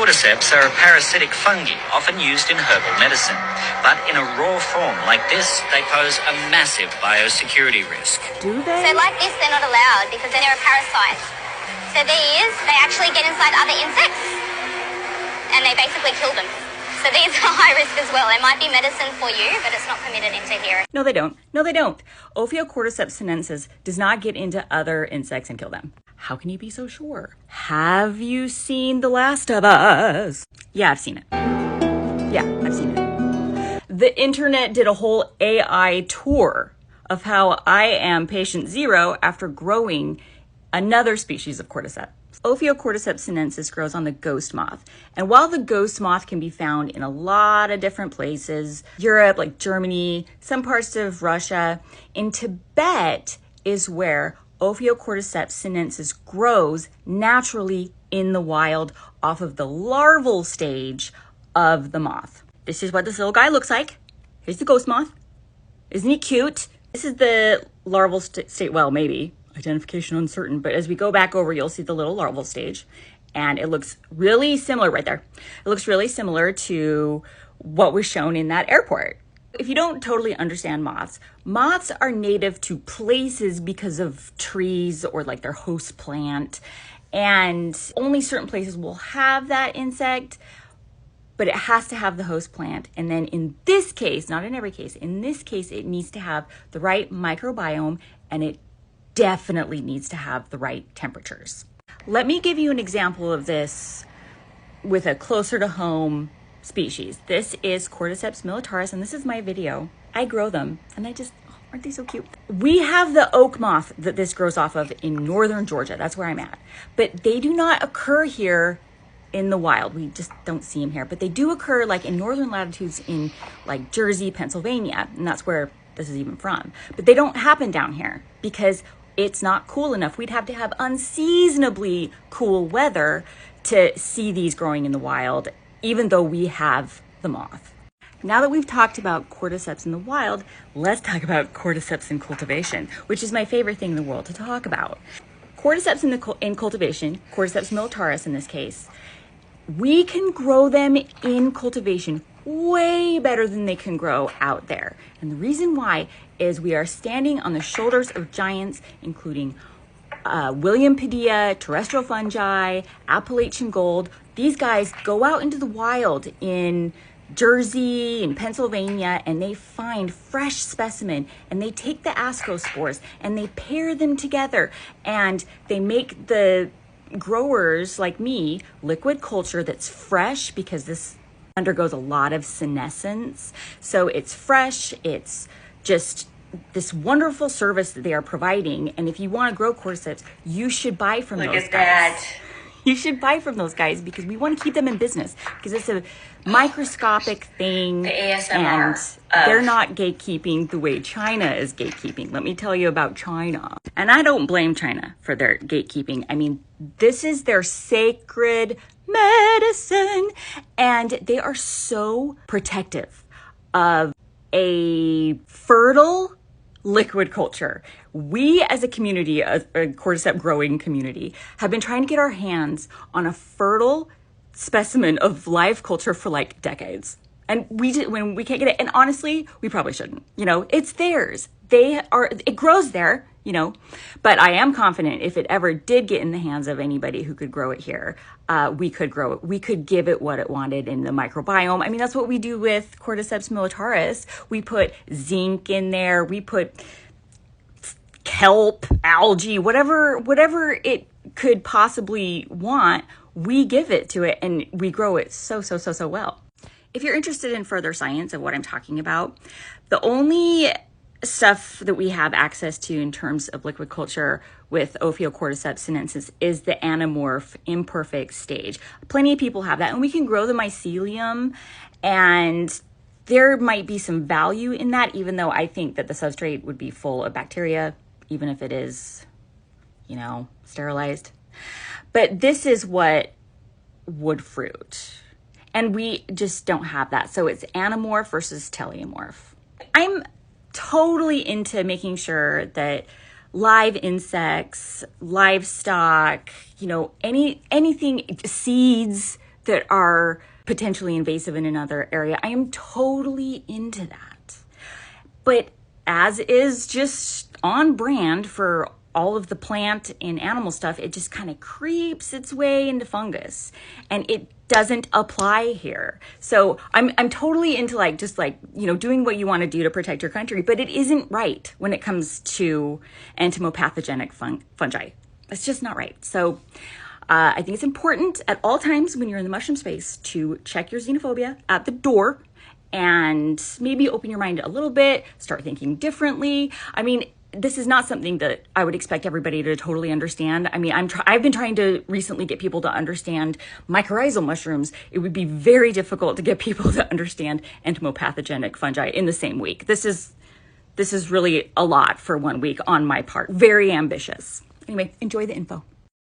Cordyceps are a parasitic fungi often used in herbal medicine, but in a raw form like this, they pose a massive biosecurity risk. Do they? So like this, they're not allowed because they're a parasite. So these, they actually get inside other insects and they basically kill them. So these are high risk as well. They might be medicine for you, but it's not permitted into here. No, they don't. No, they don't. Cordyceps sinensis does not get into other insects and kill them. How can you be so sure? Have you seen The Last of Us? Yeah, I've seen it. Yeah, I've seen it. The internet did a whole AI tour of how I am patient zero after growing another species of cordyceps. Cordyceps sinensis grows on the ghost moth. And while the ghost moth can be found in a lot of different places, Europe, like Germany, some parts of Russia, in Tibet is where Cordyceps sinensis grows naturally in the wild off of the larval stage of the moth. This is what this little guy looks like. Here's the ghost moth. Isn't he cute? This is the larval state, well, maybe. Identification uncertain, but as we go back over, you'll see the little larval stage, and it looks really similar right there. It looks really similar to what was shown in that airport. If you don't totally understand moths, moths are native to places because of trees or like their host plant, and only certain places will have that insect, but it has to have the host plant. And then in this case, not in every case, in this case, it needs to have the right microbiome, and it definitely needs to have the right temperatures. Let me give you an example of this with a closer to home species. This is Cordyceps militaris, and this is my video. I grow them, and aren't they so cute? We have the oak moth that this grows off of in northern Georgia. That's where I'm at. But they do not occur here in the wild. We just don't see them here. But they do occur like in northern latitudes in like Jersey, Pennsylvania, and that's where this is even from. But they don't happen down here because it's not cool enough. We'd have to have unseasonably cool weather to see these growing in the wild, even though we have the moth. Now that we've talked about cordyceps in the wild, let's talk about cordyceps in cultivation, which is my favorite thing in the world to talk about. Cordyceps in cultivation, Cordyceps militaris in this case, we can grow them in cultivation way better than they can grow out there. And the reason why is we are standing on the shoulders of giants, including William Padilla, terrestrial fungi, Appalachian gold. These guys go out into the wild in Jersey and Pennsylvania, and they find fresh specimen, and they take the ascospores and they pair them together, and they make the growers like me liquid culture that's fresh, because this undergoes a lot of senescence. So it's fresh, it's just this wonderful service that they are providing. And if you want to grow cordyceps, you should buy from those guys. You should buy from those guys because we want to keep them in business, because it's a microscopic thing, and they're not gatekeeping the way China is gatekeeping. Let me tell you about China. And I don't blame China for their gatekeeping. I mean, this is their sacred medicine, and they are so protective of a fertile liquid culture. We as a community, a cordyceps growing community, have been trying to get our hands on a fertile specimen of live culture for like decades. And when we can't get it, and honestly, we probably shouldn't. You know, it's theirs. It grows there, you know, but I am confident if it ever did get in the hands of anybody who could grow it here, we could grow it. We could give it what it wanted in the microbiome. I mean, that's what we do with Cordyceps militaris. We put zinc in there. We put kelp, algae, whatever it could possibly want, we give it to it, and we grow it so well. If you're interested in further science of what I'm talking about, the only stuff that we have access to in terms of liquid culture with Cordyceps sinensis is the anamorph imperfect stage. Plenty of people have that, and we can grow the mycelium, and there might be some value in that, even though I think that the substrate would be full of bacteria, even if it is, you know, sterilized. But this is what wood fruit, and we just don't have that. So it's anamorph versus teleomorph. I'm totally into making sure that live insects, livestock, you know, anything, seeds that are potentially invasive in another area. I am totally into that. But as is just on brand for all of the plant and animal stuff, it just kind of creeps its way into fungus, and it doesn't apply here. So I'm totally into doing what you want to do to protect your country, but it isn't right when it comes to entomopathogenic fungi. It's just not right. So I think it's important at all times when you're in the mushroom space to check your xenophobia at the door and maybe open your mind a little bit, start thinking differently. I mean, this is not something that I would expect everybody to totally understand. I mean, I've been trying to recently get people to understand mycorrhizal mushrooms. It would be very difficult to get people to understand entomopathogenic fungi in the same week. This is really a lot for 1 week on my part. Very ambitious. Anyway, enjoy the info.